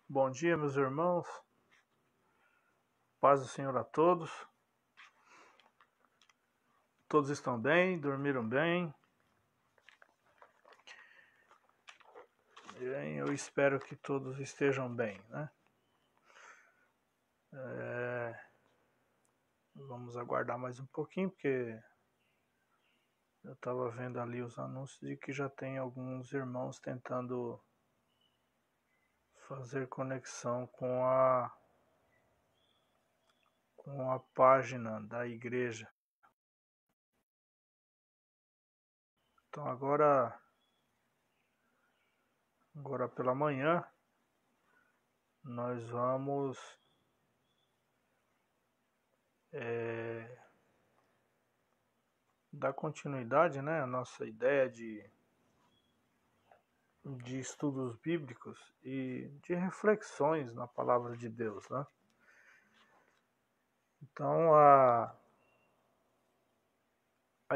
Bom dia, meus irmãos. Paz do Senhor a todos. Todos estão bem, dormiram bem. Eu espero que todos estejam bem, né? Vamos aguardar mais um pouquinho, porque eu estava vendo ali os anúncios de que já tem alguns irmãos tentando fazer conexão com a página da igreja. Então agora pela manhã, nós vamos dar continuidade, né, à nossa ideia de estudos bíblicos e de reflexões na palavra de Deus, né? Então a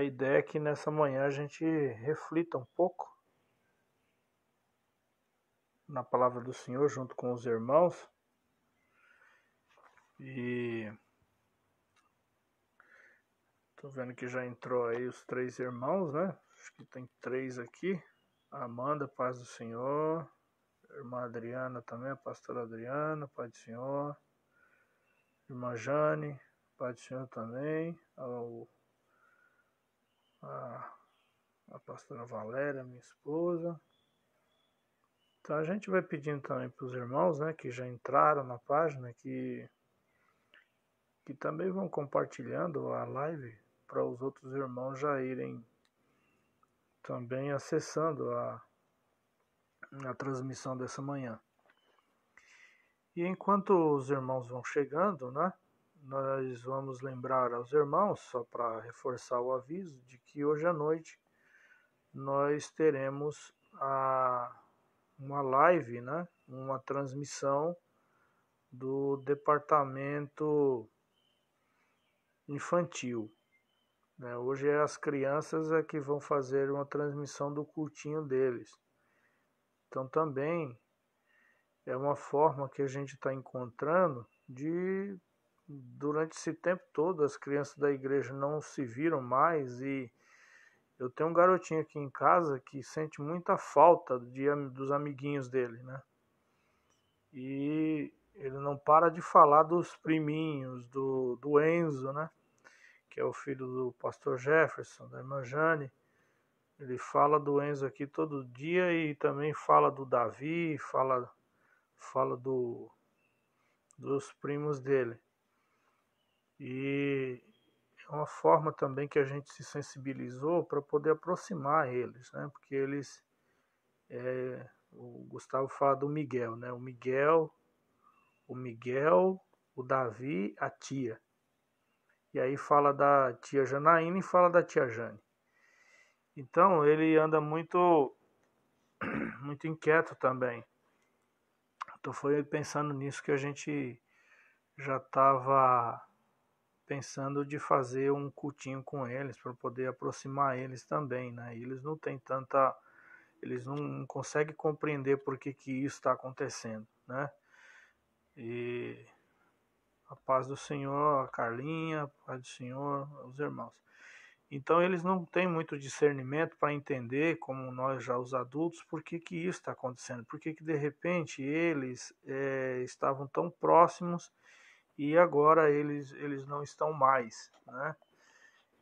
ideia é que nessa manhã a gente reflita um pouco na palavra do Senhor junto com os irmãos. E tô vendo que já entrou aí os 3 irmãos, né? Acho que tem 3 aqui. A Amanda, paz do Senhor. A irmã Adriana também, a pastora Adriana, paz do Senhor. A irmã Jane, paz do Senhor também. A pastora Valéria, minha esposa. Então a gente vai pedindo também para os irmãos, né, que já entraram na página, que também vão compartilhando a live para os outros irmãos já irem também acessando a transmissão dessa manhã. E enquanto os irmãos vão chegando, né, nós vamos lembrar aos irmãos, só para reforçar o aviso, de que hoje à noite nós teremos uma live, né, uma transmissão do departamento infantil. Né? Hoje as crianças é que vão fazer uma transmissão do cultinho deles. Então também é uma forma que a gente está encontrando de, durante esse tempo todo, as crianças da igreja não se viram mais, e eu tenho um garotinho aqui em casa que sente muita falta dos amiguinhos dele, né? E ele não para de falar dos priminhos, do Enzo, né? Que é o filho do pastor Jefferson, da irmã Jane. Ele fala do Enzo aqui todo dia e também fala do Davi, fala dos primos dele. E é uma forma também que a gente se sensibilizou para poder aproximar eles, né? Porque eles, o Gustavo fala do Miguel, né? O Miguel, o Davi, a tia. E aí fala da tia Janaína e fala da tia Jane. Então ele anda muito inquieto também. Então foi pensando nisso que a gente já estava pensando de fazer um cultinho com eles para poder aproximar eles também, né? E eles não têm eles não conseguem compreender por que isso está acontecendo, né? E a paz do Senhor, a Carlinha, a paz do Senhor, os irmãos. Então eles não têm muito discernimento para entender, como nós já os adultos, por que isso está acontecendo, por que de repente eles estavam tão próximos e agora eles não estão mais, né?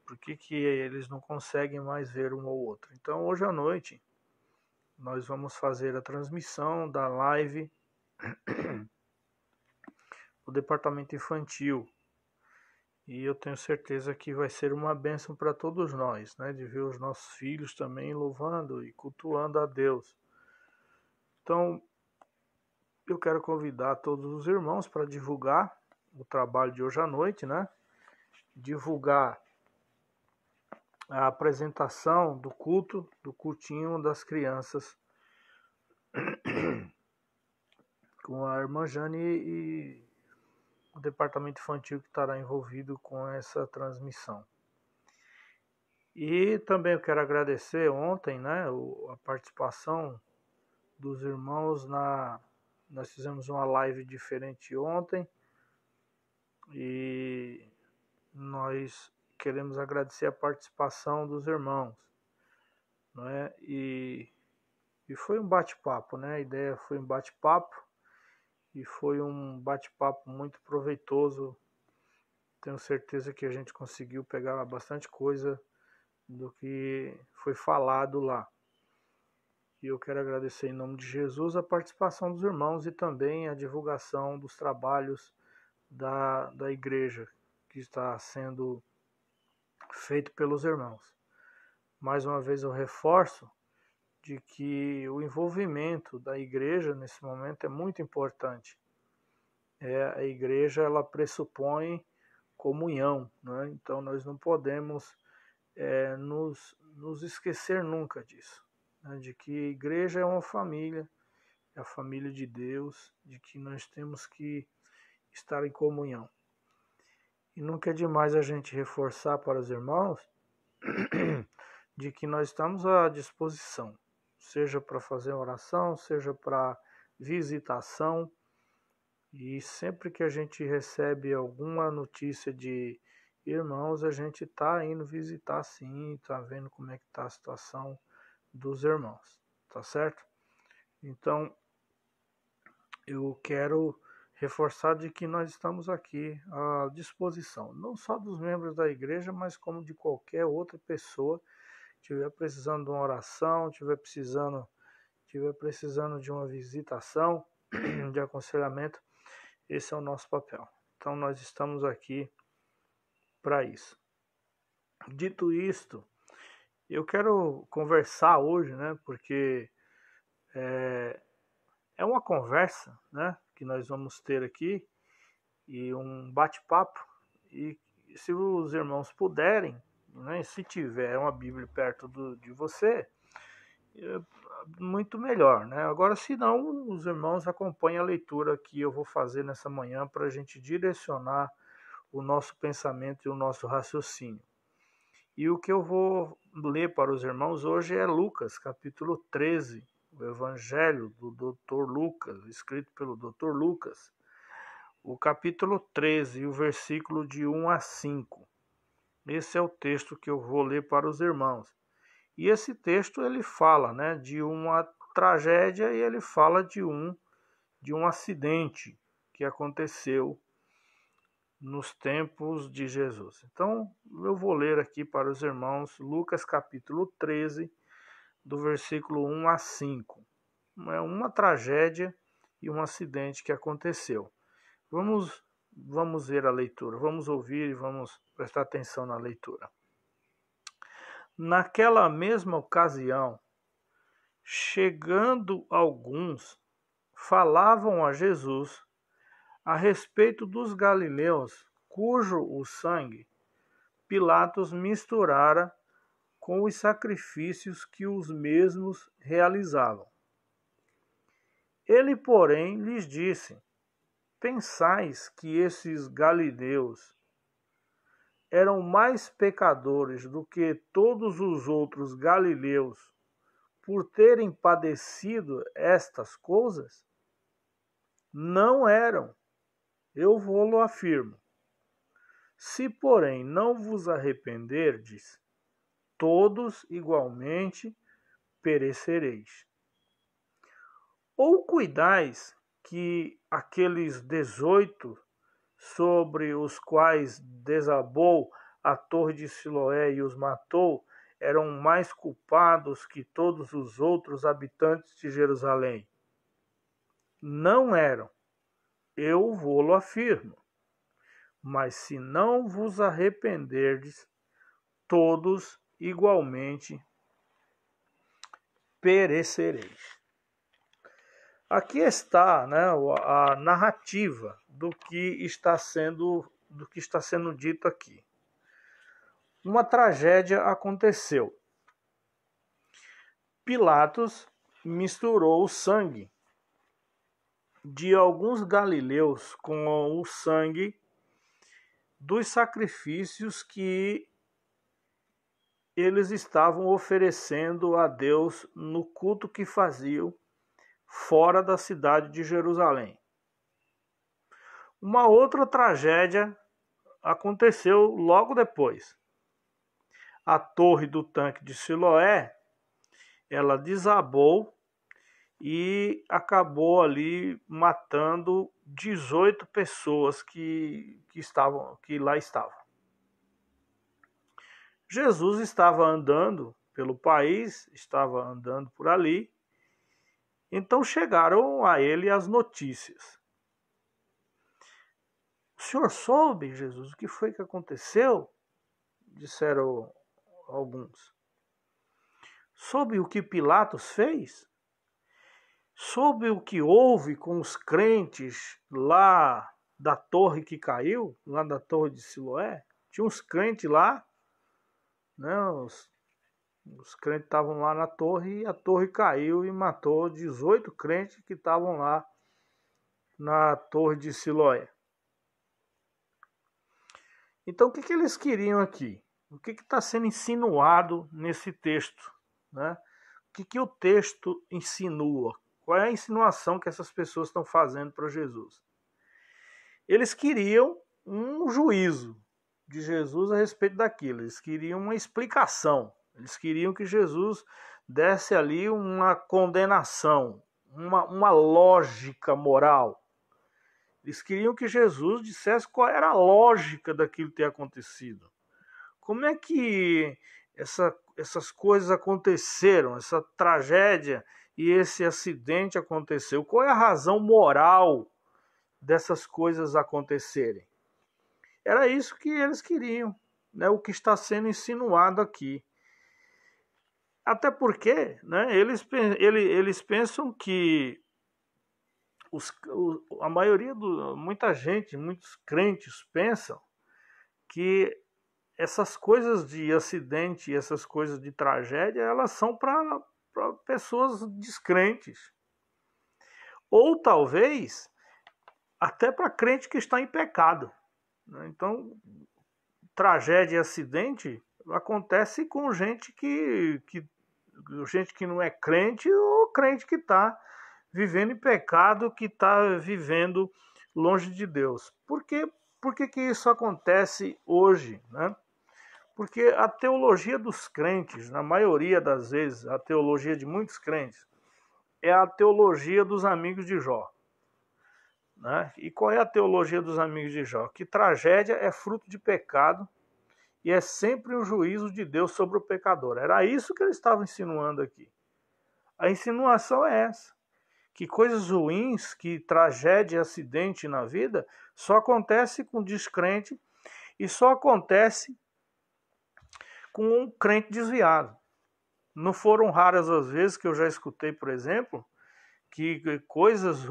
Por que eles não conseguem mais ver um ou outro. Então hoje à noite nós vamos fazer a transmissão da live do departamento infantil. E eu tenho certeza que vai ser uma bênção para todos nós, né? De ver os nossos filhos também louvando e cultuando a Deus. Então, eu quero convidar todos os irmãos para divulgar o trabalho de hoje à noite, né? Divulgar a apresentação do culto, do cultinho das crianças com a irmã Jane e o departamento infantil que estará envolvido com essa transmissão. E também eu quero agradecer ontem, né, a participação dos irmãos Nós fizemos uma live diferente ontem e nós queremos agradecer a participação dos irmãos, não é? E foi um bate-papo, né? A ideia foi um bate-papo e foi um bate-papo muito proveitoso. Tenho certeza que a gente conseguiu pegar bastante coisa do que foi falado lá. E eu quero agradecer em nome de Jesus a participação dos irmãos e também a divulgação dos trabalhos da igreja que está sendo feito pelos irmãos. Mais uma vez eu reforço de que o envolvimento da igreja nesse momento é muito importante. A igreja ela pressupõe comunhão, né? Então nós não podemos nos esquecer nunca disso, né? De que a igreja é uma família, é a família de Deus, de que nós temos que estar em comunhão. E nunca é demais a gente reforçar para os irmãos de que nós estamos à disposição, seja para fazer oração, seja para visitação. E sempre que a gente recebe alguma notícia de irmãos, a gente está indo visitar sim, está vendo como é que está a situação dos irmãos, tá certo? Então, eu quero reforçar de que nós estamos aqui à disposição, não só dos membros da igreja, mas como de qualquer outra pessoa que estiver precisando de uma oração, estiver precisando de uma visitação, de aconselhamento. Esse é o nosso papel. Então nós estamos aqui para isso. Dito isto, eu quero conversar hoje, né? Porque é uma conversa, né? Que nós vamos ter aqui e um bate-papo. E se os irmãos puderem, né? Se tiver uma Bíblia perto de você, muito melhor, né? Agora, se não, os irmãos acompanhem a leitura que eu vou fazer nessa manhã para a gente direcionar o nosso pensamento e o nosso raciocínio. E o que eu vou ler para os irmãos hoje é Lucas, capítulo 13, o Evangelho do Dr. Lucas, escrito pelo Dr. Lucas, o capítulo 13, o versículo de 1 a 5. Esse é o texto que eu vou ler para os irmãos. E esse texto ele fala, né, de uma tragédia e ele fala de um acidente que aconteceu nos tempos de Jesus. Então, eu vou ler aqui para os irmãos Lucas capítulo 13, do versículo 1 a 5. É uma tragédia e um acidente que aconteceu. Vamos ver a leitura, vamos ouvir e vamos prestar atenção na leitura. Naquela mesma ocasião, chegando alguns, falavam a Jesus a respeito dos galileus, cujo o sangue Pilatos misturara com os sacrifícios que os mesmos realizavam. Ele, porém, lhes disse: pensais que esses galileus eram mais pecadores do que todos os outros galileus por terem padecido estas coisas? Não eram, eu vou-lo afirmo. Se, porém, não vos arrependerdes, todos igualmente perecereis. Ou cuidais que aqueles 18 sobre os quais desabou a torre de Siloé e os matou, eram mais culpados que todos os outros habitantes de Jerusalém? Não eram, eu vou-lo afirmo. Mas se não vos arrependerdes, todos igualmente perecereis. Aqui está, né, a narrativa do que está sendo dito aqui. Uma tragédia aconteceu. Pilatos misturou o sangue de alguns galileus com o sangue dos sacrifícios que eles estavam oferecendo a Deus no culto que faziam fora da cidade de Jerusalém. Uma outra tragédia aconteceu logo depois. A torre do tanque de Siloé, ela desabou e acabou ali matando 18 pessoas que lá estavam. Jesus estava andando pelo país, estava andando por ali, então chegaram a ele as notícias. O senhor soube, Jesus, o que foi que aconteceu? Disseram alguns. Soube o que Pilatos fez? Soube o que houve com os crentes lá da torre que caiu, lá da torre de Siloé? Tinha uns crentes lá, né? Os crentes estavam lá na torre e a torre caiu e matou 18 crentes que estavam lá na torre de Siloé. Então o que eles queriam aqui? O que está sendo insinuado nesse texto? Né? O que o texto insinua? Qual é a insinuação que essas pessoas estão fazendo para Jesus? Eles queriam um juízo de Jesus a respeito daquilo. Eles queriam uma explicação. Eles queriam que Jesus desse ali uma condenação, uma lógica moral. Eles queriam que Jesus dissesse qual era a lógica daquilo ter acontecido. Como é que essas coisas aconteceram, essa tragédia e esse acidente aconteceu? Qual é a razão moral dessas coisas acontecerem? Era isso que eles queriam, né? O que está sendo insinuado aqui. Até porque, né, eles pensam que a maioria, muita gente, muitos crentes pensam que essas coisas de acidente, essas coisas de tragédia, elas são para pessoas descrentes. Ou talvez até para crente que está em pecado. Então, tragédia e acidente acontece com gente que não é crente ou crente que está vivendo em pecado, que está vivendo longe de Deus. Por que isso acontece hoje, né? Porque a teologia dos crentes, na maioria das vezes, a teologia de muitos crentes, é a teologia dos amigos de Jó. Né? E qual é a teologia dos amigos de Jó? Que tragédia é fruto de pecado e é sempre um juízo de Deus sobre o pecador. Era isso que eles estavam insinuando aqui. A insinuação é essa. Que coisas ruins, que tragédia e acidente na vida só acontece com descrente e só acontece com um crente desviado. Não foram raras as vezes que eu já escutei, por exemplo, que coisas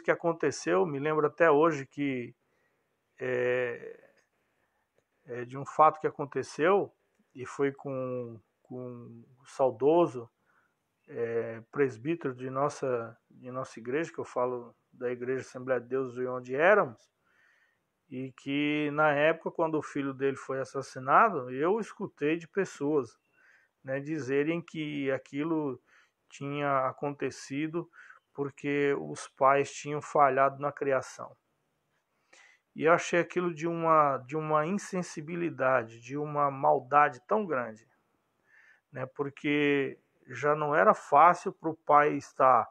que aconteceu, me lembro até hoje que de um fato que aconteceu e foi com o saudoso presbítero de nossa igreja, que eu falo da Igreja Assembleia de Deus de onde éramos, e que na época, quando o filho dele foi assassinado, eu escutei de pessoas, né, dizerem que aquilo tinha acontecido porque os pais tinham falhado na criação. E eu achei aquilo de uma insensibilidade, de uma maldade tão grande, né, porque já não era fácil para o pai estar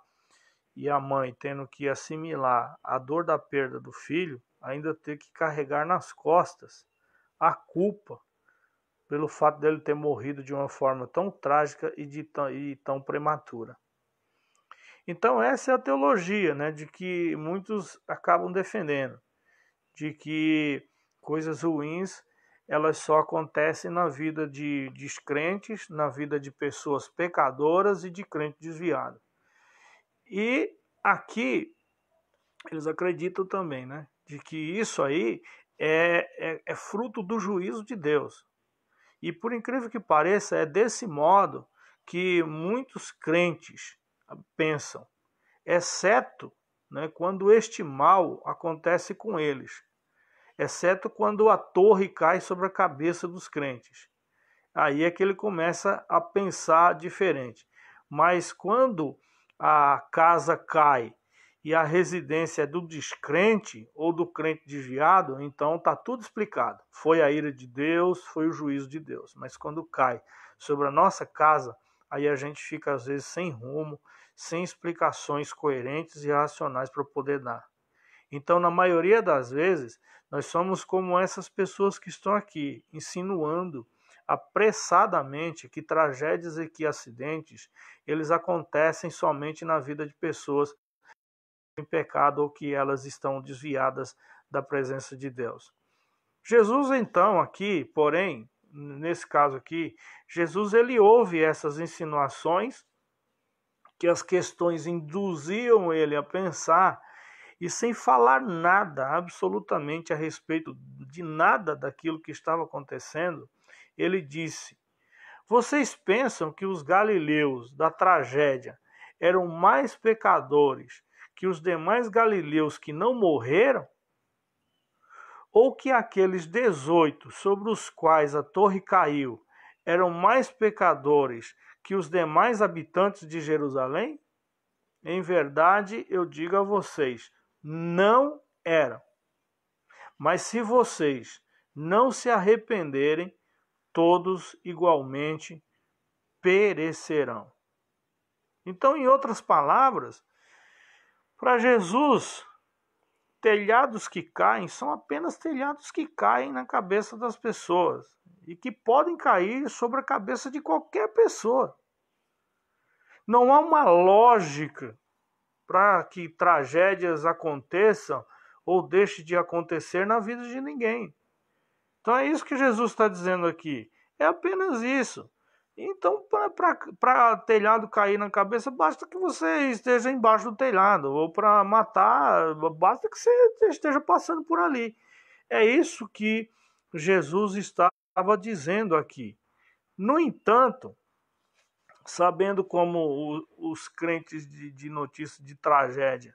e a mãe tendo que assimilar a dor da perda do filho, ainda ter que carregar nas costas a culpa pelo fato dele ter morrido de uma forma tão trágica e tão prematura. Então essa é a teologia, né, de que muitos acabam defendendo, de que coisas ruins elas só acontecem na vida de descrentes, na vida de pessoas pecadoras e de crente desviado. E aqui eles acreditam também, né, de que isso aí é fruto do juízo de Deus. E por incrível que pareça, é desse modo que muitos crentes pensam, exceto, né, quando este mal acontece com eles, exceto quando a torre cai sobre a cabeça dos crentes. Aí é que ele começa a pensar diferente. Mas quando a casa cai e a residência é do descrente ou do crente desviado, então está tudo explicado. Foi a ira de Deus, foi o juízo de Deus. Mas quando cai sobre a nossa casa, aí a gente fica às vezes sem rumo, sem explicações coerentes e racionais para poder dar. Então, na maioria das vezes, nós somos como essas pessoas que estão aqui, insinuando apressadamente que tragédias e que acidentes, eles acontecem somente na vida de pessoas em pecado ou que elas estão desviadas da presença de Deus. Jesus, então, aqui, porém, nesse caso aqui, Jesus ele ouve essas insinuações que as questões induziam ele a pensar e sem falar nada, absolutamente a respeito de nada daquilo que estava acontecendo, ele disse: vocês pensam que os galileus da tragédia eram mais pecadores que os demais galileus que não morreram? Ou que aqueles 18 sobre os quais a torre caiu eram mais pecadores que os demais habitantes de Jerusalém? Em verdade, eu digo a vocês, não eram. Mas se vocês não se arrependerem, todos igualmente perecerão. Então, em outras palavras, para Jesus, telhados que caem são apenas telhados que caem na cabeça das pessoas e que podem cair sobre a cabeça de qualquer pessoa. Não há uma lógica para que tragédias aconteçam ou deixem de acontecer na vida de ninguém. Então é isso que Jesus está dizendo aqui. É apenas isso. Então, para telhado cair na cabeça, basta que você esteja embaixo do telhado. Ou para matar, basta que você esteja passando por ali. É isso que Jesus estava dizendo aqui. No entanto, sabendo como os crentes de notícias de tragédia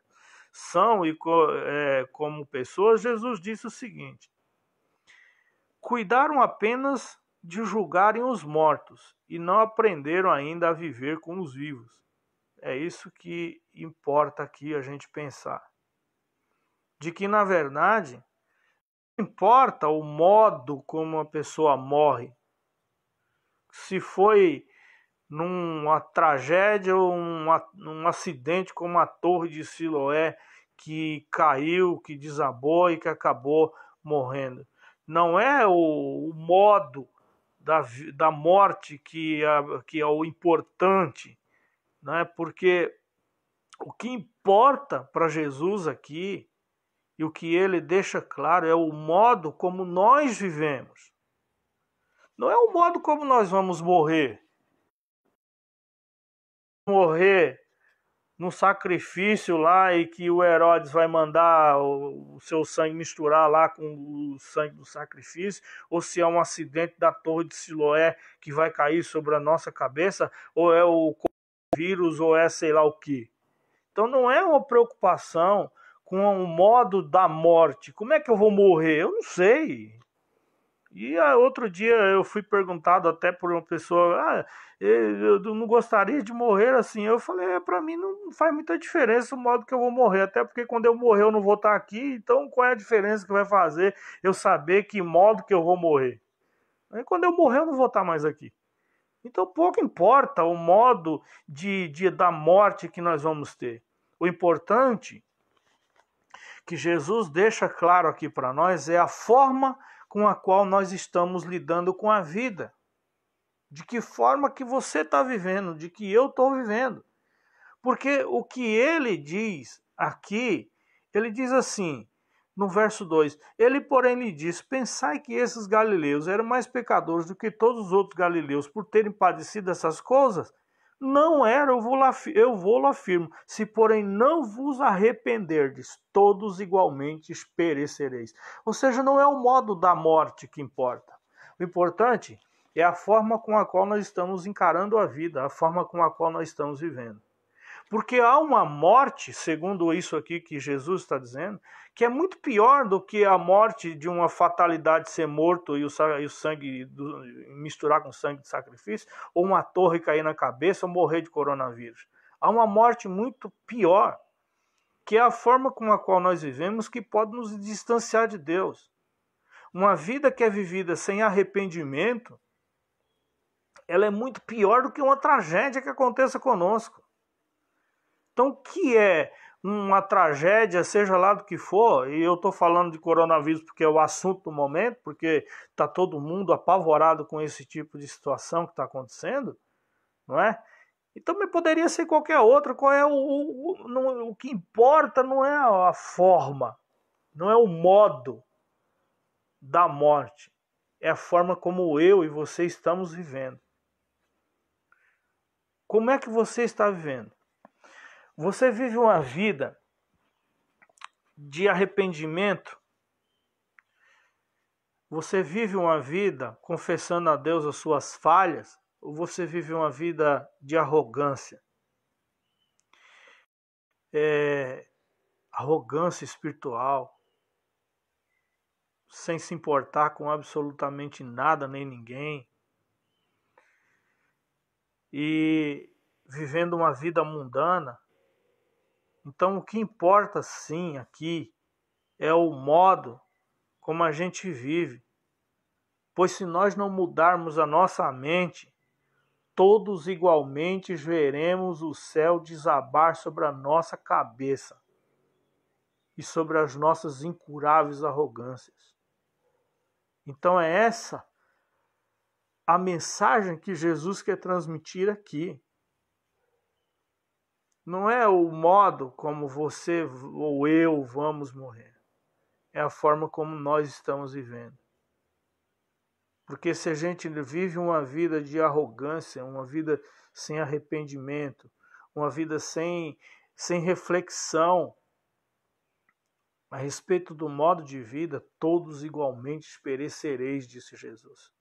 são e como pessoas, Jesus disse o seguinte: cuidaram apenas de julgarem os mortos e não aprenderam ainda a viver com os vivos. É isso que importa aqui a gente pensar. De que, na verdade, não importa o modo como a pessoa morre. Se foi numa tragédia ou num acidente como a Torre de Siloé, que caiu, que desabou e que acabou morrendo. Não é o modo da morte que é o importante, né? Porque o que importa para Jesus aqui, e o que ele deixa claro, é o modo como nós vivemos. Não é o modo como nós vamos morrer. Morrer num sacrifício lá e que o Herodes vai mandar o seu sangue misturar lá com o sangue do sacrifício, ou se é um acidente da Torre de Siloé que vai cair sobre a nossa cabeça, ou é o vírus, ou é sei lá o que. Então não é uma preocupação com o modo da morte. Como é que eu vou morrer? Eu não sei. E outro dia eu fui perguntado até por uma pessoa, eu não gostaria de morrer assim. Eu falei, para mim não faz muita diferença o modo que eu vou morrer, até porque quando eu morrer eu não vou estar aqui, então qual é a diferença que vai fazer eu saber que modo que eu vou morrer? Aí quando eu morrer eu não vou estar mais aqui. Então pouco importa o modo da morte que nós vamos ter. O importante que Jesus deixa claro aqui para nós é a forma com a qual nós estamos lidando com a vida. De que forma que você está vivendo, de que eu estou vivendo. Porque o que ele diz aqui, ele diz assim, no verso 2, ele porém lhe disse, pensai que esses galileus eram mais pecadores do que todos os outros galileus por terem padecido essas coisas? Não era, eu vou afirmo. Se porém não vos arrependerdes, todos igualmente perecereis. Ou seja, não é o modo da morte que importa. O importante é a forma com a qual nós estamos encarando a vida, a forma com a qual nós estamos vivendo. Porque há uma morte, segundo isso aqui que Jesus está dizendo, que é muito pior do que a morte de uma fatalidade ser morto e o sangue misturar com sangue de sacrifício, ou uma torre cair na cabeça ou morrer de coronavírus. Há uma morte muito pior, que é a forma com a qual nós vivemos, que pode nos distanciar de Deus. Uma vida que é vivida sem arrependimento, ela é muito pior do que uma tragédia que aconteça conosco. Então, o que é uma tragédia, seja lá do que for, e eu estou falando de coronavírus porque é o assunto do momento, porque está todo mundo apavorado com esse tipo de situação que está acontecendo, não é? E também poderia ser qualquer outra. Qual é o que importa não é a forma, não é o modo da morte, é a forma como eu e você estamos vivendo. Como é que você está vivendo? Você vive uma vida de arrependimento? Você vive uma vida confessando a Deus as suas falhas? Ou você vive uma vida de arrogância? Arrogância espiritual, sem se importar com absolutamente nada nem ninguém, e vivendo uma vida mundana. Então, o que importa sim aqui é o modo como a gente vive, pois se nós não mudarmos a nossa mente, todos igualmente veremos o céu desabar sobre a nossa cabeça e sobre as nossas incuráveis arrogâncias. Então é essa a mensagem que Jesus quer transmitir aqui. Não é o modo como você ou eu vamos morrer. É a forma como nós estamos vivendo. Porque se a gente vive uma vida de arrogância, uma vida sem arrependimento, uma vida sem reflexão a respeito do modo de vida, todos igualmente perecereis, disse Jesus.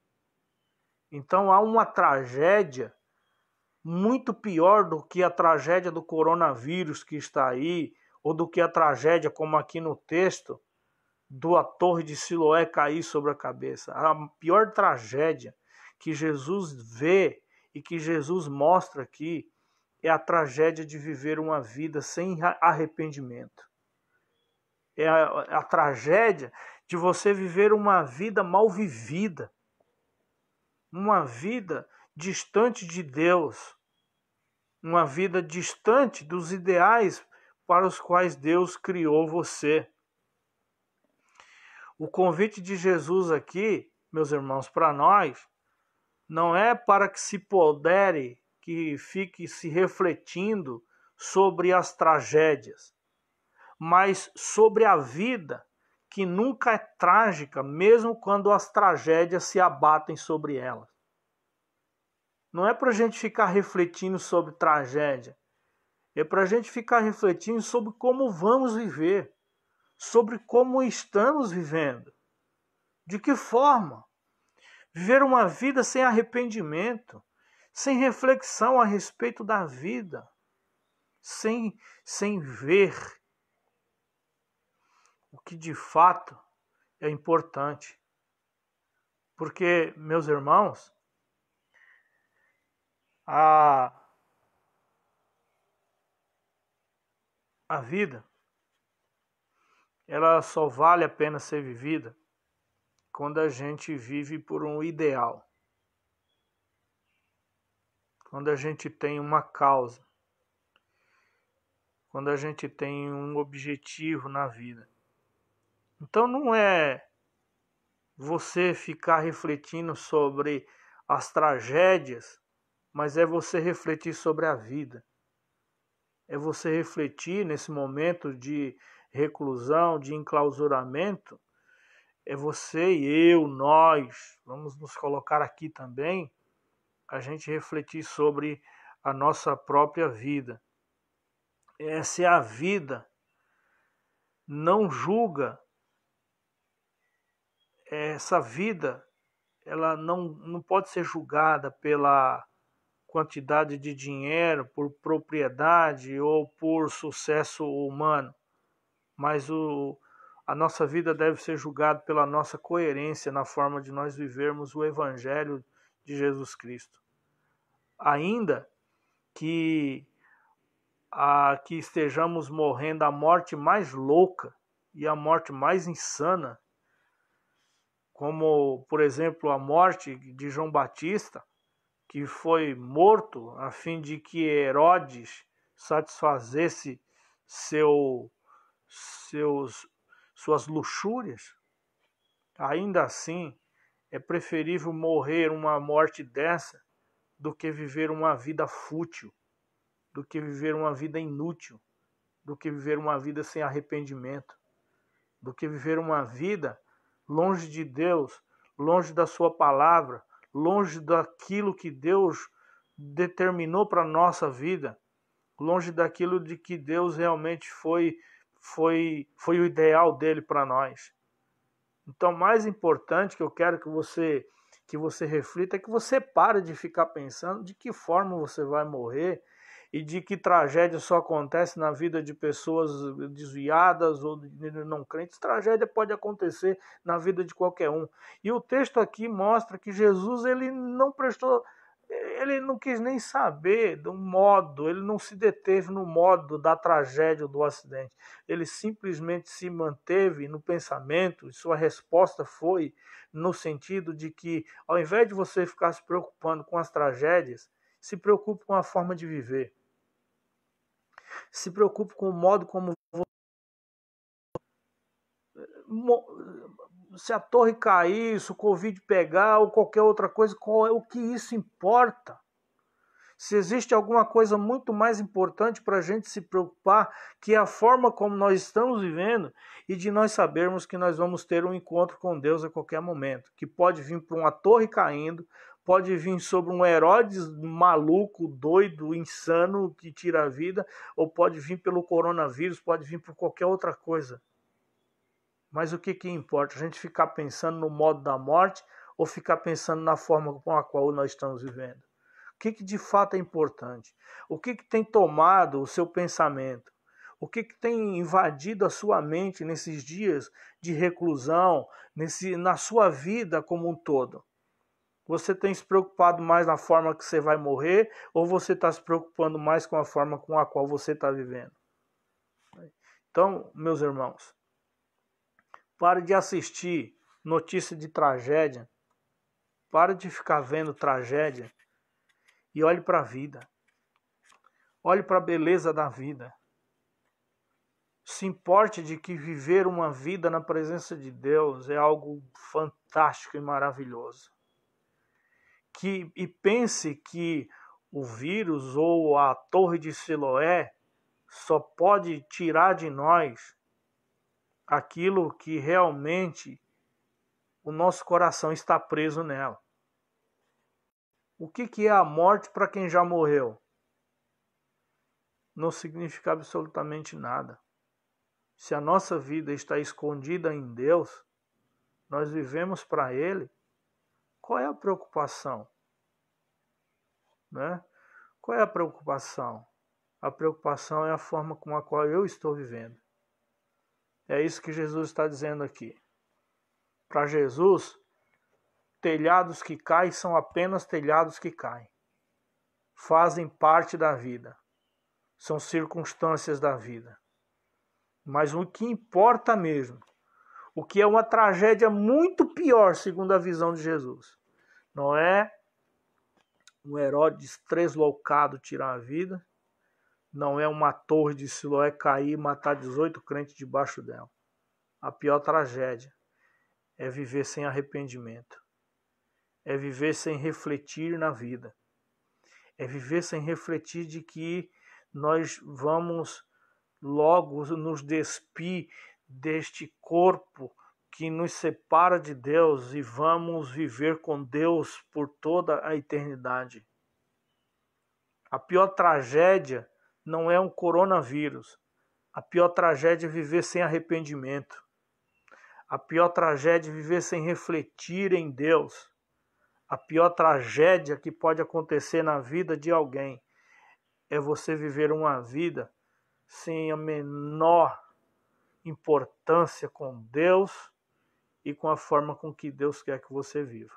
Então há uma tragédia muito pior do que a tragédia do coronavírus que está aí, ou do que a tragédia, como aqui no texto, da torre de Siloé cair sobre a cabeça. A pior tragédia que Jesus vê e que Jesus mostra aqui é a tragédia de viver uma vida sem arrependimento. É a tragédia de você viver uma vida mal vivida, uma vida distante de Deus, uma vida distante dos ideais para os quais Deus criou você. O convite de Jesus aqui, meus irmãos, para nós, não é para que se pondere, que fique se refletindo sobre as tragédias, mas sobre a vida que nunca é trágica, mesmo quando as tragédias se abatem sobre ela. Não é para a gente ficar refletindo sobre tragédia, é para a gente ficar refletindo sobre como vamos viver, sobre como estamos vivendo, de que forma. Viver uma vida sem arrependimento, sem reflexão a respeito da vida, sem ver o que de fato é importante. Porque, meus irmãos, a vida, ela só vale a pena ser vivida quando a gente vive por um ideal. Quando a gente tem uma causa. Quando a gente tem um objetivo na vida. Então não é você ficar refletindo sobre as tragédias, mas é você refletir sobre a vida. É você refletir nesse momento de reclusão, de enclausuramento. É você e eu, nós, vamos nos colocar aqui também, a gente refletir sobre a nossa própria vida. Essa é a vida. Não julga. Essa vida, ela não pode ser julgada pela quantidade de dinheiro, por propriedade ou por sucesso humano, mas a nossa vida deve ser julgada pela nossa coerência na forma de nós vivermos o Evangelho de Jesus Cristo. Ainda que estejamos morrendo a morte mais louca e a morte mais insana, como, por exemplo, a morte de João Batista, que foi morto a fim de que Herodes satisfazesse suas luxúrias. Ainda assim, é preferível morrer uma morte dessa do que viver uma vida fútil, do que viver uma vida inútil, do que viver uma vida sem arrependimento, do que viver uma vida longe de Deus, longe da sua palavra, longe daquilo que Deus determinou para a nossa vida, longe daquilo de que Deus realmente foi o ideal dele para nós. Então, mais importante que eu quero que você reflita é que você pare de ficar pensando de que forma você vai morrer e de que tragédia só acontece na vida de pessoas desviadas ou de não crentes. Tragédia pode acontecer na vida de qualquer um. E o texto aqui mostra que Jesus ele não quis nem saber do modo, ele não se deteve no modo da tragédia ou do acidente. Ele simplesmente se manteve no pensamento e sua resposta foi no sentido de que, ao invés de você ficar se preocupando com as tragédias, se preocupe com a forma de viver. Se preocupe com o modo como se a torre cair, se o Covid pegar ou qualquer outra coisa, o que isso importa? Se existe alguma coisa muito mais importante para a gente se preocupar, que é a forma como nós estamos vivendo e de nós sabermos que nós vamos ter um encontro com Deus a qualquer momento, que pode vir por uma torre caindo, pode vir sobre um Herodes maluco, doido, insano, que tira a vida, ou pode vir pelo coronavírus, pode vir por qualquer outra coisa. Mas o que importa? A gente ficar pensando no modo da morte ou ficar pensando na forma com a qual nós estamos vivendo? O que de fato é importante? O que tem tomado o seu pensamento? O que tem invadido a sua mente nesses dias de reclusão, na sua vida como um todo? Você tem se preocupado mais na forma que você vai morrer ou você está se preocupando mais com a forma com a qual você está vivendo? Então, meus irmãos, pare de assistir notícia de tragédia, pare de ficar vendo tragédia e olhe para a vida. Olhe para a beleza da vida. Se importe de que viver uma vida na presença de Deus é algo fantástico e maravilhoso. E pense que o vírus ou a torre de Siloé só pode tirar de nós aquilo que realmente o nosso coração está preso nela. O que é a morte para quem já morreu? Não significa absolutamente nada. Se a nossa vida está escondida em Deus, nós vivemos para Ele, qual é a preocupação? Né? Qual é a preocupação? A preocupação é a forma com a qual eu estou vivendo. É isso que Jesus está dizendo aqui. Para Jesus, telhados que caem são apenas telhados que caem. Fazem parte da vida. São circunstâncias da vida. Mas o que importa mesmo, o que é uma tragédia muito pior, segundo a visão de Jesus, não é um Herodes tresloucado tirar a vida, não é uma torre de Siloé cair e matar 18 crentes debaixo dela. A pior tragédia é viver sem arrependimento. É viver sem refletir na vida. É viver sem refletir de que nós vamos logo nos despir deste corpo que nos separa de Deus e vamos viver com Deus por toda a eternidade. A pior tragédia não é um coronavírus. A pior tragédia é viver sem arrependimento. A pior tragédia é viver sem refletir em Deus. A pior tragédia que pode acontecer na vida de alguém é você viver uma vida sem a menor importância com Deus e com a forma com que Deus quer que você viva.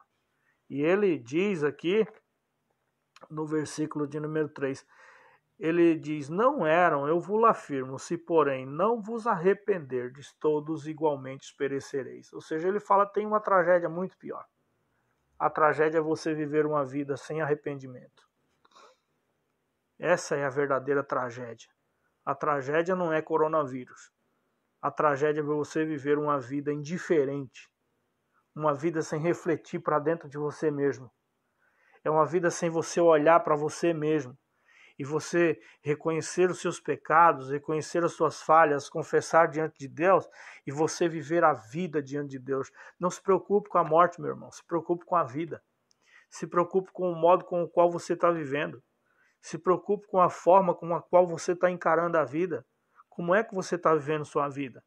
E ele diz aqui, no versículo de número 3, ele diz: não eram, eu vos afirmo, se porém não vos arrependerdes, todos igualmente perecereis. Ou seja, ele fala que tem uma tragédia muito pior. A tragédia é você viver uma vida sem arrependimento. Essa é a verdadeira tragédia. A tragédia não é coronavírus. A tragédia é você viver uma vida indiferente. Uma vida sem refletir para dentro de você mesmo. É uma vida sem você olhar para você mesmo. E você reconhecer os seus pecados, reconhecer as suas falhas, confessar diante de Deus e você viver a vida diante de Deus. Não se preocupe com a morte, meu irmão. Se preocupe com a vida. Se preocupe com o modo com o qual você está vivendo. Se preocupe com a forma com a qual você está encarando a vida. Como é que você está vivendo sua vida?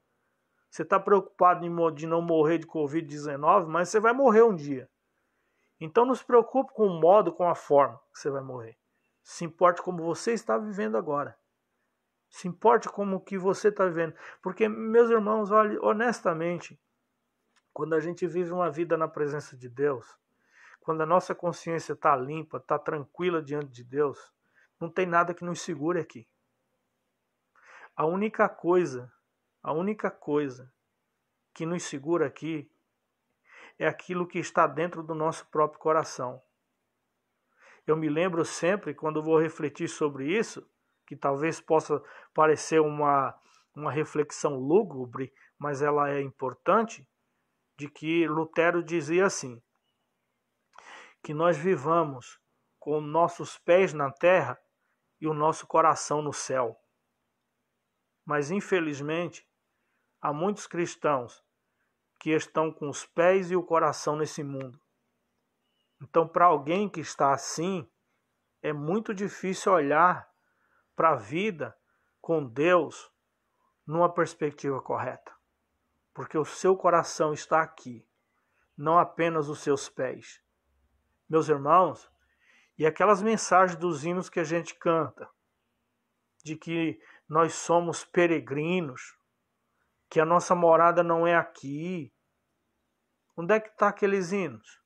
Você está preocupado de não morrer de Covid-19, mas você vai morrer um dia. Então não se preocupe com o modo, com a forma que você vai morrer. Se importe como você está vivendo agora. Se importe como que você está vivendo. Porque, meus irmãos, olha, honestamente, quando a gente vive uma vida na presença de Deus, quando a nossa consciência está limpa, está tranquila diante de Deus, não tem nada que nos segure aqui. A única coisa que nos segura aqui é aquilo que está dentro do nosso próprio coração. Eu me lembro sempre, quando vou refletir sobre isso, que talvez possa parecer uma reflexão lúgubre, mas ela é importante, de que Lutero dizia assim, que nós vivamos com nossos pés na terra e o nosso coração no céu. Mas, infelizmente, há muitos cristãos que estão com os pés e o coração nesse mundo. Então, para alguém que está assim, é muito difícil olhar para a vida com Deus numa perspectiva correta. Porque o seu coração está aqui, não apenas os seus pés. Meus irmãos, e aquelas mensagens dos hinos que a gente canta, de que nós somos peregrinos, que a nossa morada não é aqui. Onde é que estão aqueles hinos?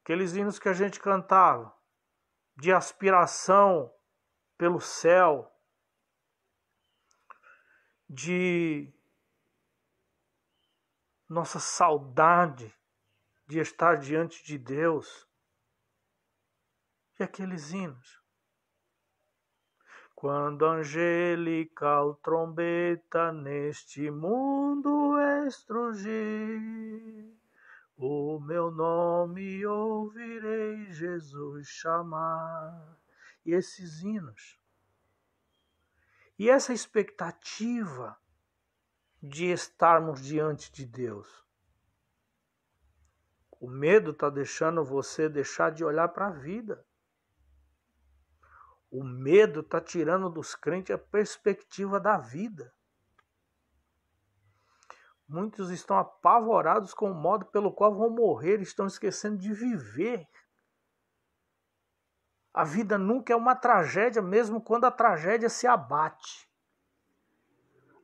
Aqueles hinos que a gente cantava, de aspiração pelo céu, de nossa saudade de estar diante de Deus. E aqueles hinos. Quando angelical trombeta neste mundo estrugir, o meu nome ouvirei Jesus chamar. E esses hinos. E essa expectativa de estarmos diante de Deus. O medo está deixando você deixar de olhar para a vida. O medo está tirando dos crentes a perspectiva da vida. Muitos estão apavorados com o modo pelo qual vão morrer, estão esquecendo de viver. A vida nunca é uma tragédia, mesmo quando a tragédia se abate.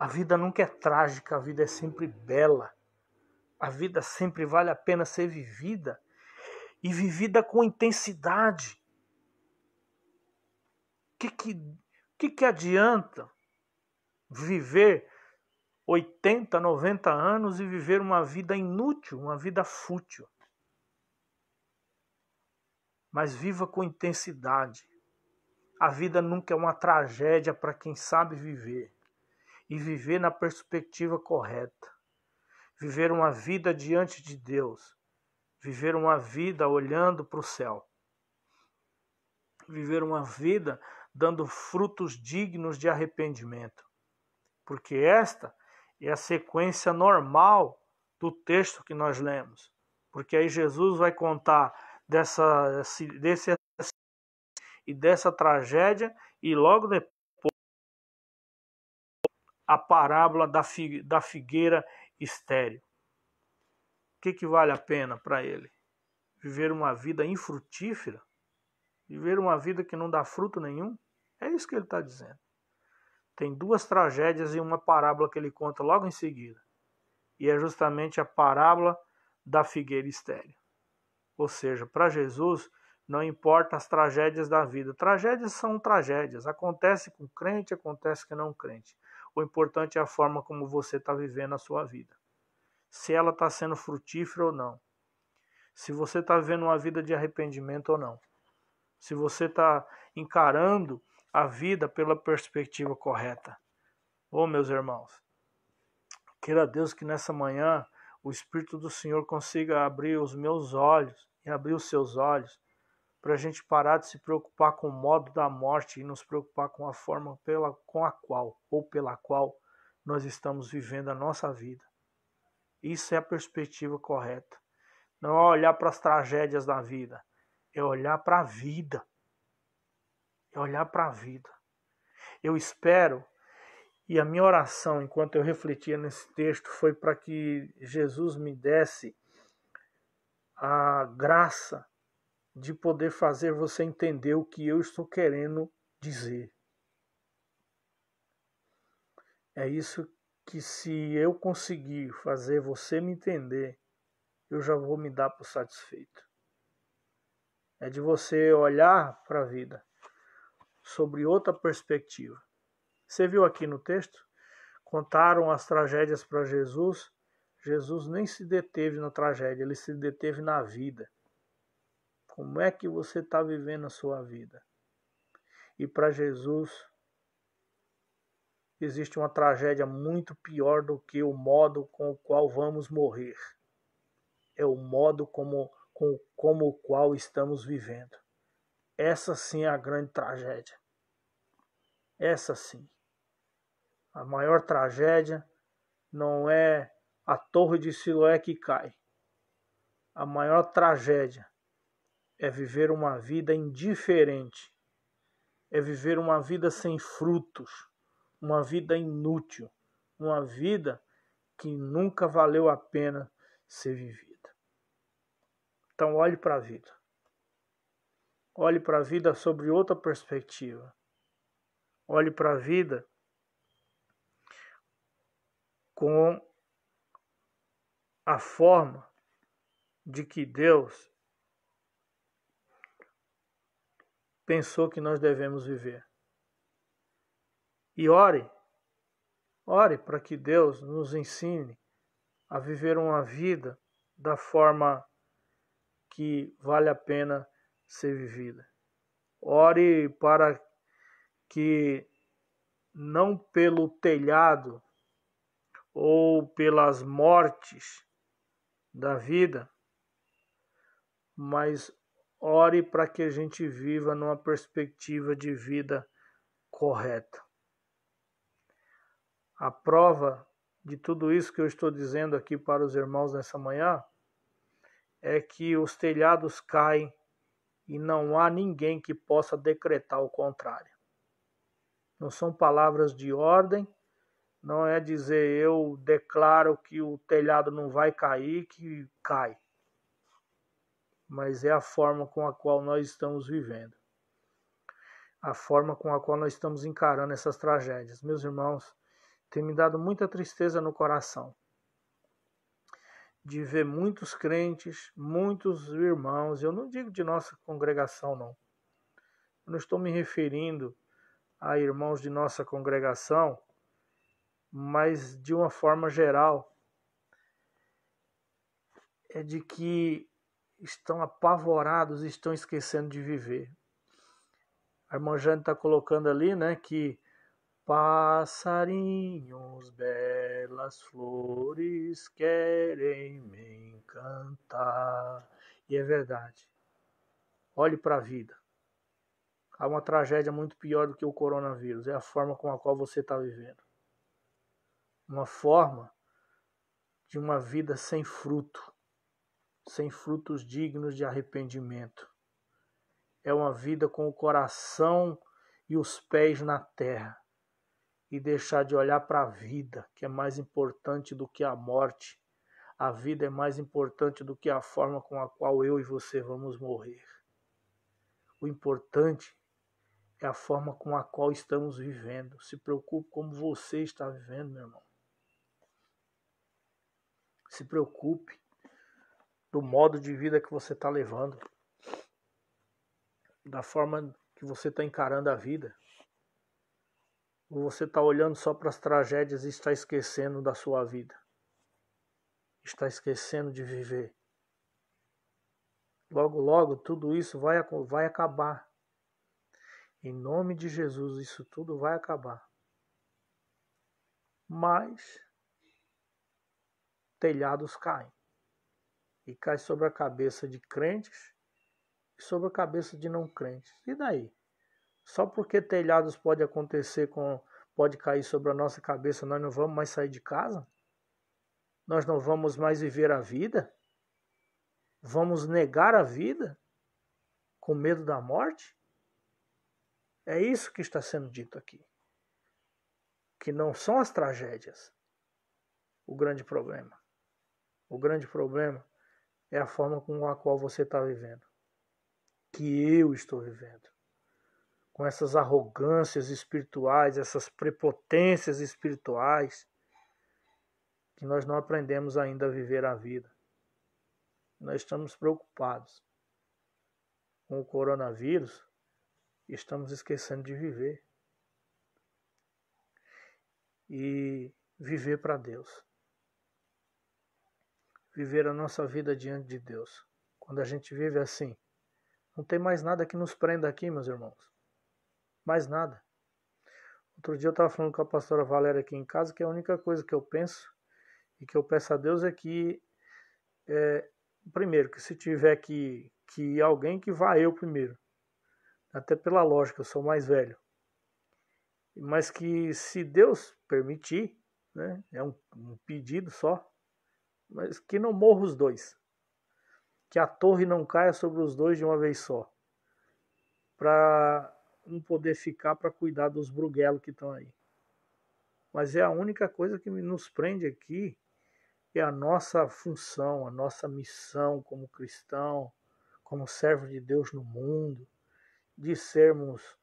A vida nunca é trágica, a vida é sempre bela. A vida sempre vale a pena ser vivida e vivida com intensidade. O que adianta viver 80, 90 anos e viver uma vida inútil, uma vida fútil? Mas viva com intensidade. A vida nunca é uma tragédia para quem sabe viver. E viver na perspectiva correta. Viver uma vida diante de Deus. Viver uma vida olhando para o céu. Viver uma vida dando frutos dignos de arrependimento. Porque esta é a sequência normal do texto que nós lemos. Porque aí Jesus vai contar dessa tragédia e logo depois a parábola da figueira estéril. O que vale a pena para ele? viver uma vida infrutífera, viver uma vida que não dá fruto nenhum. É isso que ele está dizendo. Tem duas tragédias e uma parábola que ele conta logo em seguida. E é justamente a parábola da figueira estéril. Ou seja, para Jesus, não importa as tragédias da vida. Tragédias são tragédias. Acontece com crente, acontece com não crente. O importante é a forma como você está vivendo a sua vida. Se ela está sendo frutífera ou não. Se você está vivendo uma vida de arrependimento ou não. Se você está encarando a vida pela perspectiva correta. Oh, meus irmãos, queira Deus que nessa manhã o Espírito do Senhor consiga abrir os meus olhos e abrir os seus olhos para a gente parar de se preocupar com o modo da morte e nos preocupar com a forma pela qual nós estamos vivendo a nossa vida. Isso é a perspectiva correta. Não é olhar para as tragédias da vida, é olhar para a vida. É olhar para a vida. Eu espero, e a minha oração enquanto eu refletia nesse texto foi para que Jesus me desse a graça de poder fazer você entender o que eu estou querendo dizer. É isso que, se eu conseguir fazer você me entender, eu já vou me dar por satisfeito. É de você olhar para a vida sobre outra perspectiva. Você viu aqui no texto? Contaram as tragédias para Jesus. Jesus nem se deteve na tragédia, ele se deteve na vida. Como é que você está vivendo a sua vida? E para Jesus existe uma tragédia muito pior do que o modo com o qual vamos morrer. É o modo como o qual estamos vivendo. Essa sim é a grande tragédia. Essa sim. A maior tragédia não é a torre de Siloé que cai. A maior tragédia é viver uma vida indiferente. É viver uma vida sem frutos. Uma vida inútil. Uma vida que nunca valeu a pena ser vivida. Então olhe para a vida. Olhe para a vida sobre outra perspectiva. Olhe para a vida com a forma de que Deus pensou que nós devemos viver. E ore para que Deus nos ensine a viver uma vida da forma que vale a pena ser vivida. Ore para que não pelo telhado ou pelas mortes da vida, mas ore para que a gente viva numa perspectiva de vida correta. A prova de tudo isso que eu estou dizendo aqui para os irmãos nessa manhã é que os telhados caem e não há ninguém que possa decretar o contrário. Não são palavras de ordem, não é dizer eu declaro que o telhado não vai cair, que cai. Mas é a forma com a qual nós estamos vivendo. A forma com a qual nós estamos encarando essas tragédias. Meus irmãos, tem me dado muita tristeza no coração de ver muitos crentes, muitos irmãos, eu não digo de nossa congregação não, eu não estou me referindo a irmãos de nossa congregação, mas de uma forma geral, é de que estão apavorados e estão esquecendo de viver. A irmã Jane está colocando ali, né, que passarinhos, belas flores querem me encantar. E é verdade. Olhe para a vida. Há uma tragédia muito pior do que o coronavírus. É a forma com a qual você está vivendo. Uma forma de uma vida sem fruto. Sem frutos dignos de arrependimento. É uma vida com o coração e os pés na terra. E deixar de olhar para a vida, que é mais importante do que a morte. A vida é mais importante do que a forma com a qual eu e você vamos morrer. O importante é a forma com a qual estamos vivendo. Se preocupe como você está vivendo, meu irmão. Se preocupe do modo de vida que você está levando, da forma que você está encarando a vida. Ou você está olhando só para as tragédias e está esquecendo da sua vida. Está esquecendo de viver. Logo, logo, tudo isso vai acabar. Em nome de Jesus, isso tudo vai acabar. Mas telhados caem. E cai sobre a cabeça de crentes e sobre a cabeça de não crentes. E daí? Só porque telhados pode cair sobre a nossa cabeça, nós não vamos mais sair de casa? Nós não vamos mais viver a vida? Vamos negar a vida com medo da morte? É isso que está sendo dito aqui. Que não são as tragédias o grande problema. O grande problema é a forma com a qual você está vivendo. Que eu estou vivendo. Com essas arrogâncias espirituais, essas prepotências espirituais, que nós não aprendemos ainda a viver a vida. Nós estamos preocupados com o coronavírus e estamos esquecendo de viver. E viver para Deus. Viver a nossa vida diante de Deus. Quando a gente vive assim, não tem mais nada que nos prenda aqui, meus irmãos. Mais nada. Outro dia eu estava falando com a pastora Valéria aqui em casa que a única coisa que eu penso e que eu peço a Deus é que, primeiro, que se tiver que ir alguém, que vá eu primeiro. Até pela lógica, eu sou mais velho. Mas que se Deus permitir, né, é um pedido só, mas que não morra os dois. Que a torre não caia sobre os dois de uma vez só. Para um poder ficar para cuidar dos bruguelos que estão aí. Mas é a única coisa que nos prende aqui, é a nossa função, a nossa missão como cristão, como servo de Deus no mundo, de sermos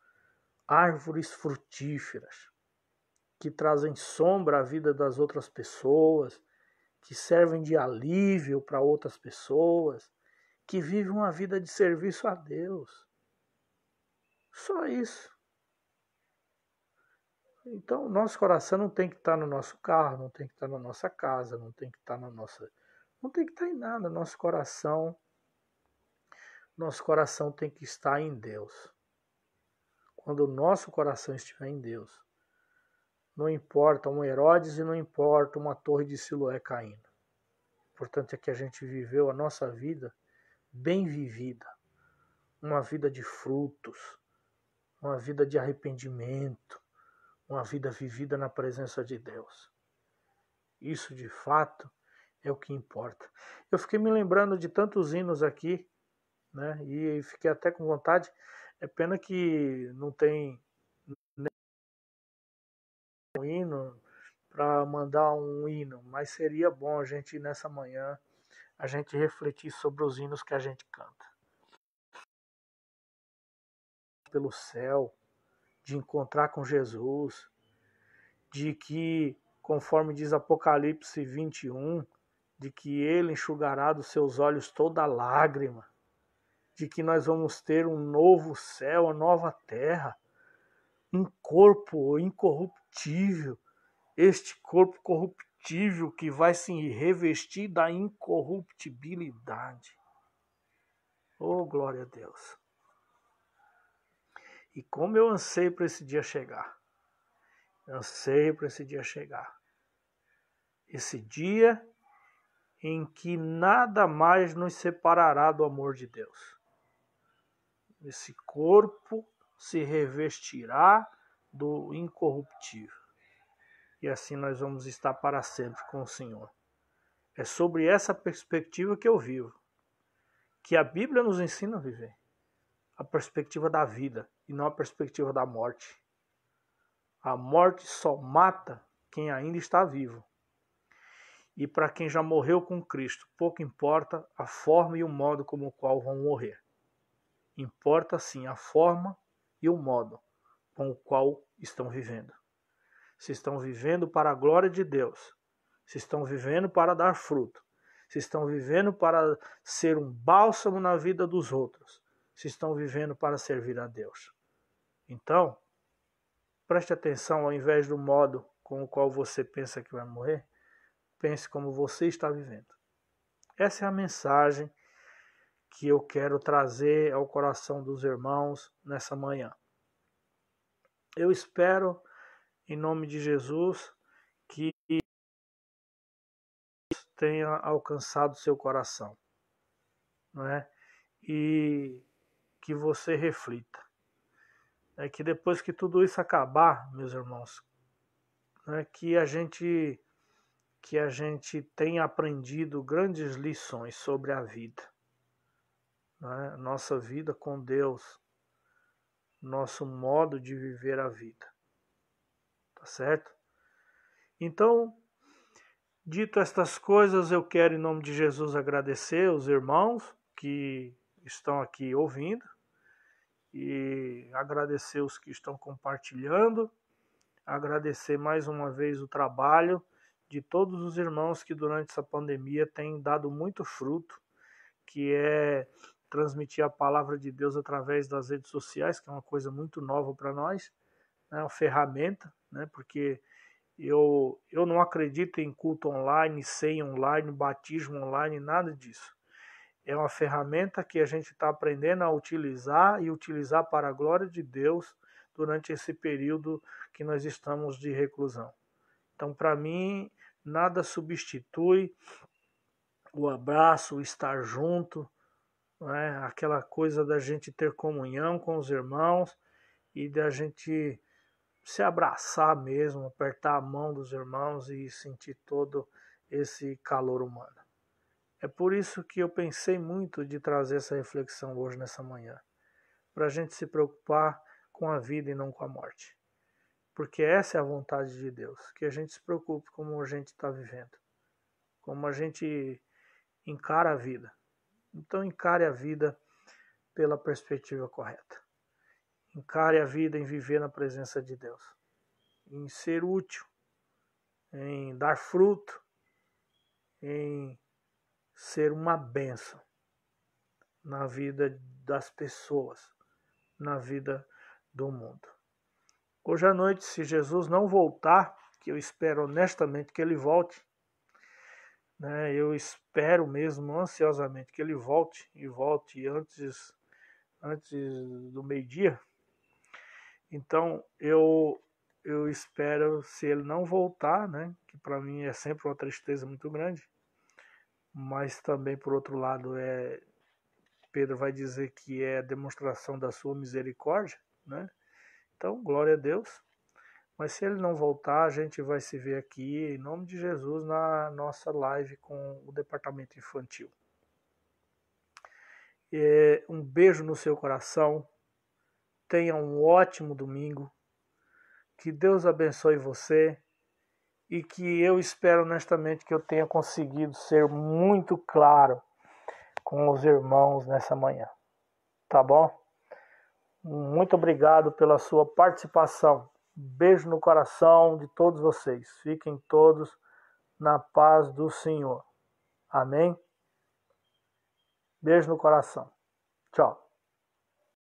árvores frutíferas, que trazem sombra à vida das outras pessoas, que servem de alívio para outras pessoas, que vivem uma vida de serviço a Deus. Só isso. Então, o nosso coração não tem que estar no nosso carro, não tem que estar na nossa casa, não tem que estar na nossa... Não tem que estar em nada. Nosso coração tem que estar em Deus. Quando o nosso coração estiver em Deus, não importa um Herodes e não importa uma torre de Siloé caindo. O importante é que a gente viveu a nossa vida bem vivida. Uma vida de frutos, uma vida de arrependimento, uma vida vivida na presença de Deus. Isso, de fato, é o que importa. Eu fiquei me lembrando de tantos hinos aqui, né? E fiquei até com vontade. É pena que não tem um hino para mandar um hino, mas seria bom a gente, nessa manhã, a gente refletir sobre os hinos que a gente canta. Pelo céu, de encontrar com Jesus, de que, conforme diz Apocalipse 21, de que Ele enxugará dos seus olhos toda lágrima, de que nós vamos ter um novo céu, uma nova terra, um corpo incorruptível, este corpo corruptível que vai se revestir da incorruptibilidade. Oh, glória a Deus! E como eu anseio para esse dia chegar. Anseio para esse dia chegar. Esse dia em que nada mais nos separará do amor de Deus. Esse corpo se revestirá do incorruptível. E assim nós vamos estar para sempre com o Senhor. É sobre essa perspectiva que eu vivo. Que a Bíblia nos ensina a viver. A perspectiva da vida e não a perspectiva da morte. A morte só mata quem ainda está vivo. E para quem já morreu com Cristo, pouco importa a forma e o modo como o qual vão morrer. Importa sim a forma e o modo com o qual estão vivendo. Se estão vivendo para a glória de Deus, se estão vivendo para dar fruto, se estão vivendo para ser um bálsamo na vida dos outros, se estão vivendo para servir a Deus. Então, preste atenção, ao invés do modo com o qual você pensa que vai morrer, pense como você está vivendo. Essa é a mensagem que eu quero trazer ao coração dos irmãos nessa manhã. Eu espero, em nome de Jesus, que tenha alcançado seu coração, não é? E que você reflita. É que depois que tudo isso acabar, meus irmãos, né, que a gente tenha aprendido grandes lições sobre a vida, né? Nossa vida com Deus, nosso modo de viver a vida, tá certo? Então, dito estas coisas, eu quero, em nome de Jesus, agradecer os irmãos que estão aqui ouvindo e agradecer os que estão compartilhando, agradecer mais uma vez o trabalho de todos os irmãos que durante essa pandemia têm dado muito fruto, que é transmitir a palavra de Deus através das redes sociais, que é uma coisa muito nova para nós, né, uma ferramenta, né, porque eu não acredito em culto online, ceia online, batismo online, nada disso. É uma ferramenta que a gente está aprendendo a utilizar e utilizar para a glória de Deus durante esse período que nós estamos de reclusão. Então, para mim, nada substitui o abraço, o estar junto, né? Aquela coisa da gente ter comunhão com os irmãos e da gente se abraçar mesmo, apertar a mão dos irmãos e sentir todo esse calor humano. É por isso que eu pensei muito de trazer essa reflexão hoje nessa manhã, para a gente se preocupar com a vida e não com a morte. Porque essa é a vontade de Deus, que a gente se preocupe como a gente está vivendo, como a gente encara a vida. Então encare a vida pela perspectiva correta. Encare a vida em viver na presença de Deus, em ser útil, em dar fruto, em ser uma bênção na vida das pessoas, na vida do mundo. Hoje à noite, se Jesus não voltar, que eu espero honestamente que ele volte, né? Eu espero mesmo ansiosamente que ele volte e volte antes do meio-dia. Então eu espero, se ele não voltar, né, que para mim é sempre uma tristeza muito grande, mas também por outro lado Pedro vai dizer que é a demonstração da sua misericórdia, né? Então, glória a Deus. Mas se ele não voltar, a gente vai se ver aqui, em nome de Jesus, na nossa live com o departamento infantil. Um beijo no seu coração. Tenha um ótimo domingo. Que Deus abençoe você. E que eu espero honestamente que eu tenha conseguido ser muito claro com os irmãos nessa manhã. Tá bom? Muito obrigado pela sua participação. Beijo no coração de todos vocês. Fiquem todos na paz do Senhor. Amém? Beijo no coração. Tchau.